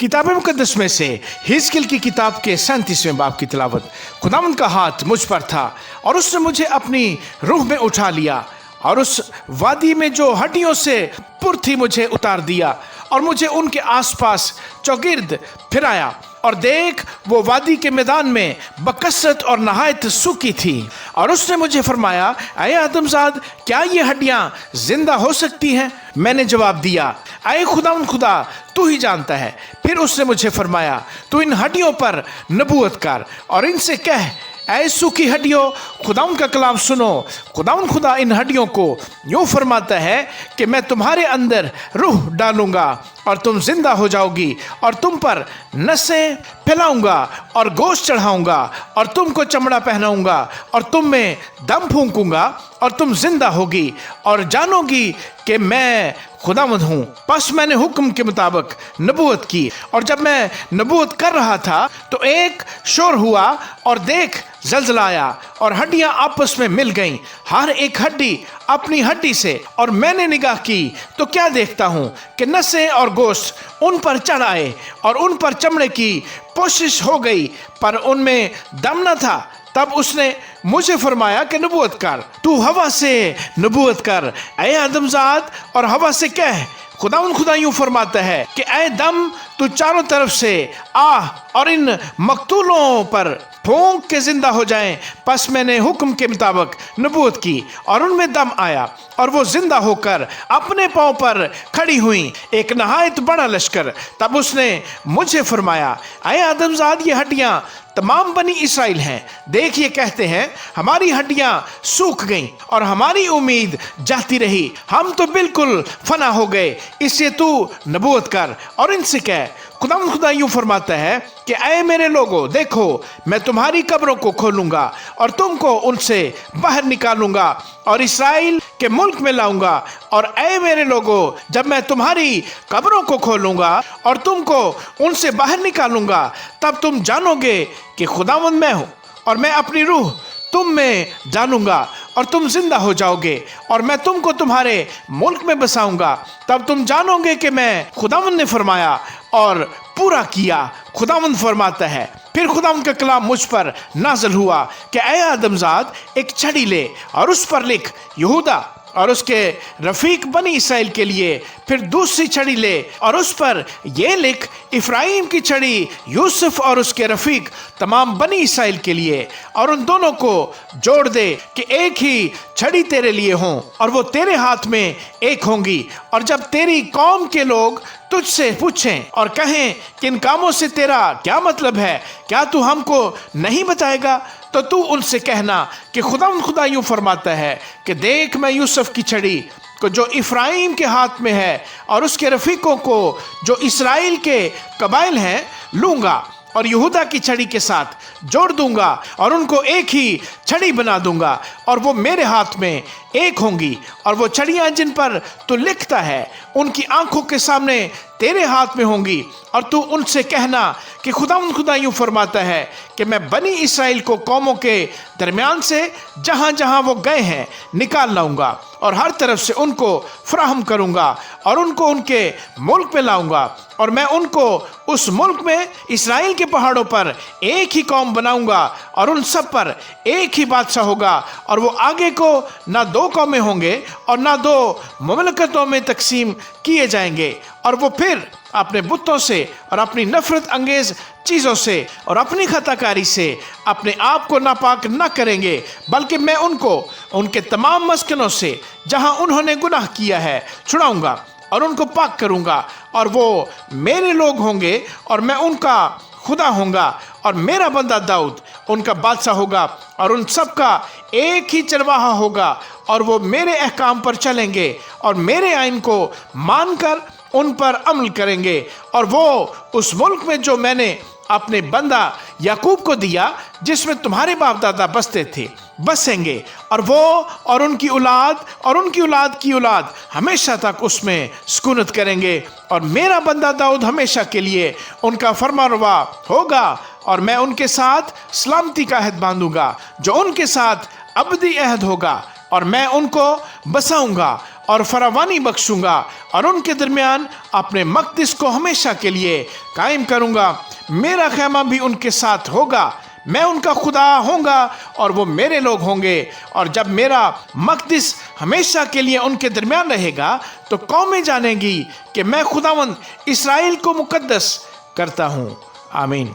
किताब मुकद्दस में से हिजकिय्याह की किताब के 37वें बाब की तिलावत। खुदावंद का हाथ मुझ पर था और उसने मुझे अपनी रूह में उठा लिया और उस वादी में जो हड्डियों से पुर थी मुझे उतार दिया और मुझे उनके आसपास चौगिर्द फिराया। और देख, वो वादी के मैदान में बकसरत और नहायत सूखी थी। और उसने मुझे फरमाया, ऐ आदमजाद, क्या ये हड्डियां जिंदा हो सकती हैं? मैंने जवाब दिया, ऐ खुदा तू ही जानता है। फिर उसने मुझे फरमाया, तू इन हड्डियों पर नबूवत कर और इनसे कह, ऐ सूखी हड्डियों, खुदाउन का कलाम सुनो। खुदाउन खुदा इन हड्डियों को यूं फरमाता है कि मैं तुम्हारे अंदर रूह डालूंगा और तुम जिंदा हो जाओगी और तुम पर नसें फैलाऊंगा और गोश्त चढ़ाऊंगा और तुमको चमड़ा पहनाऊंगा और तुम में दम फूंकूंगा और तुम जिंदा होगी और जानोगी कि मैं खुदावंद हूँ। बस मैंने हुक्म के मुताबिक नबूवत की और जब मैं नबूवत कर रहा था तो एक शोर हुआ और देख, ज़लज़ला आया और हड्डियां आपस में मिल गईं, हर एक हड्डी अपनी हड्डी से। और मैंने निगाह की तो क्या देखता हूँ कि नसें और गोश्त उन पर चढ़ आए और उन पर चमड़े की पोशिश हो गई, पर उनमें दम न था। तब उसने मुझे फरमाया कि नबूवत कर, तू हवा से नबूवत कर, ऐ आदमजाद, और हवा से कह, खुदा यूं फरमाता है कि ऐ दम, तू चारों तरफ से आ और इन मकतूलों पर फूंक के जिंदा हो जाएं। बस मैंने हुक्म के मुताबिक नबूवत की और उनमें दम आया और वो जिंदा होकर अपने पांव पर खड़ी हुई, एक नहायत बड़ा लश्कर। तब उसने मुझे फरमाया, ऐ आदमजाद, ये हड्डियां तमाम बनी इसराइल हैं। देख, ये कहते हैं, हमारी हड्डियां सूख गईं और हमारी उम्मीद जाती रही, हम तो बिल्कुल फना हो गए। इससे तू नबूवत कर और इनसे कह, खुदा यूं फरमाता है कि ऐ मेरे लोगों, देखो, मैं तुम्हारी कब्रों को खोलूंगा और तुमको उनसे बाहर निकालूंगा और इसराइल के मुल्क में लाऊंगा। और ऐ मेरे लोगों, जब मैं तुम्हारी कब्रों को खोलूंगा और तुमको उनसे बाहर निकालूंगा, तब तुम जानोगे कि खुदावंद मैं हूँ और मैं अपनी रूह तुम में डालूंगा और तुम जिंदा हो जाओगे और मैं तुमको तुम्हारे मुल्क में बसाऊंगा। तब तुम जानोगे कि मैं खुदावंद ने फरमाया और पूरा किया। खुदावंद फरमाता है, फिर खुदावंद का कलाम मुझ पर नाज़िल हुआ कि ऐ आदमजाद, एक छड़ी ले और उस पर लिख, यहूदा और उसके रफीक बनी इसराइल के लिए। फिर दूसरी छड़ी ले और उस पर यह लिख, इफ्राइम की छड़ी यूसुफ और उसके रफीक तमाम बनी इसराइल के लिए। और उन दोनों को जोड़ दे कि एक ही छड़ी तेरे लिए हों और वो तेरे हाथ में एक होंगी। और जब तेरी कौम के लोग तुझसे पूछें और कहें कि इन कामों से तेरा क्या मतलब है, क्या तू हमको नहीं बताएगा, तो तू उनसे कहना कि खुदा यूं फरमाता है कि देख, मैं यूसुफ की छड़ी को जो इफ्राइम के हाथ में है और उसके रफीकों को जो इसराइल के कबाइल हैं लूंगा और यहूदा की छड़ी के साथ जोड़ दूंगा और उनको एक ही छड़ी बना दूंगा और वो मेरे हाथ में एक होंगी। और वो छड़ियां जिन पर तू लिखता है उनकी आंखों के सामने तेरे हाथ में होंगी। और तू उनसे कहना कि खुदा यूं फरमाता है कि मैं बनी इसराइल को कौमों के दरमियान से जहां जहां वो गए हैं निकाल लाऊंगा और हर तरफ से उनको फराहम करूंगा और उनको उनके मुल्क में लाऊंगा। और मैं उनको उस मुल्क में इसराइल के पहाड़ों पर एक ही कौम बनाऊंगा और उन सब पर एक ही बादशाह होगा। और वो आगे को ना दो कौमें होंगे और ना दो मुमलकतों में तकसीम किए जाएंगे। और वो फिर अपने बुतों से और अपनी नफरत अंगेज चीज़ों से और अपनी खताकारी से अपने आप को नापाक न करेंगे, बल्कि मैं उनको उनके तमाम मस्कनों से जहां उन्होंने गुनाह किया है छुड़ाऊंगा और उनको पाक करूंगा। और वो मेरे लोग होंगे और मैं उनका खुदा होऊंगा और मेरा बंदा दाऊद उनका बादशाह होगा। और उन सब का एक ही चरवाहा होगा और वो मेरे अहकाम पर चलेंगे और मेरे आइन को मानकर उन पर अमल करेंगे। और वो उस मुल्क में जो मैंने अपने बंदा याकूब को दिया, जिसमें तुम्हारे बाप दादा बसते थे, बसेंगे। और वो और उनकी औलाद और उनकी औलाद की औलाद हमेशा तक उसमें सुकूनत करेंगे। और मेरा बंदा दाऊद हमेशा के लिए उनका फरमारवा होगा और मैं उनके साथ सलामती का अहद बांधूंगा जो उनके साथ अबदी अहद होगा। और मैं उनको बसाऊंगा اور فراوانی بخشوں گا اور ان کے درمیان اپنے مقدس کو ہمیشہ کے لیے قائم کروں گا۔ میرا خیمہ بھی ان کے ساتھ ہوگا، میں ان کا خدا ہوں گا اور وہ میرے لوگ ہوں گے۔ اور جب میرا مقدس ہمیشہ کے لیے ان کے درمیان رہے گا تو قومیں جانیں گی کہ میں خداوند اسرائیل کو مقدس کرتا ہوں۔ آمین۔